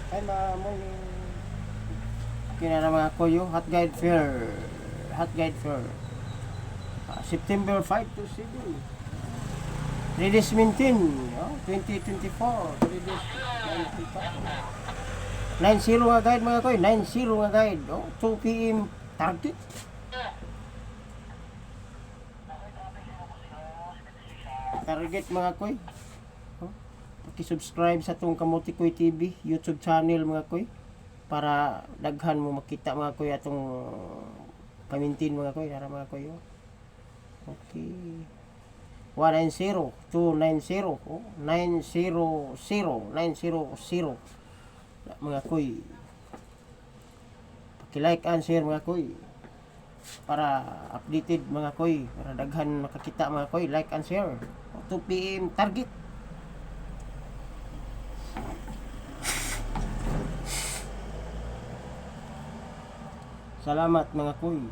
Ay, morning. Kinara mga koyo, Hot Guide Fair. Hot Guide Fair. September 5 to 7. 3 days maintain. 2024. 3 days maintain pa. 9-0 nga guide mga koy. 9-0 nga guide. 2 p.m. target. Target mga koy. Paki-subscribe sa tong Kamuti Koy TV YouTube channel mga koy para daghan mo makita mga koy atong pamintin mga koy para mga koy. Okay. 190 290 900 900 mga koy. Paki-like and share mga koy para updated mga koy para daghan makakita mga koy. Like and share. 2 p.m. target. Salamat mga koy.